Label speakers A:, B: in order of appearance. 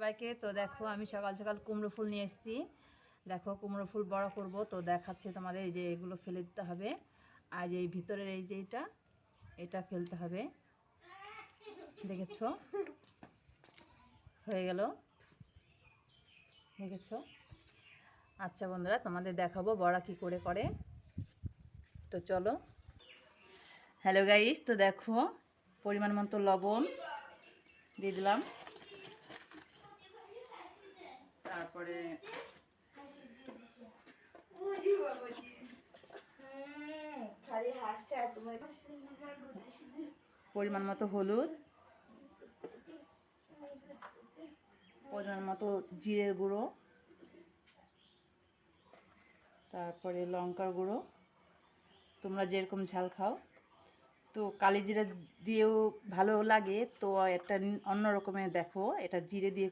A: সবাইকে। তো দেখো আমি সকাল সকাল কুমড়ো ফুল নিয়ে এসেছি। দেখো কুমড়ো ফুল বড় করব, তো দেখাচ্ছে তোমাদের। এই যে এগুলো ফেলে দিতে হবে, আর এই ভিতরের এই যে এটা ফেলতে হবে। দেখেছো, হয়ে গেল, দেখেছো। আচ্ছা বন্ধুরা, তোমাদের দেখাবো বড়া কি করে করে। তো চলো। হ্যালো গাইস, তো দেখো পরিমাণ মতো লবণ দিয়ে দিলাম, তারপরে পরিমাণ মতো হলুদ, পরিমাণ মতো জিরের গুঁড়ো, তারপরে লঙ্কার গুঁড়ো, তোমরা যেরকম ঝাল খাও। তো কালি জিরা দিয়েও ভালো লাগে, তো একটা অন্য রকমের দেখো, এটা জিরে দিয়ে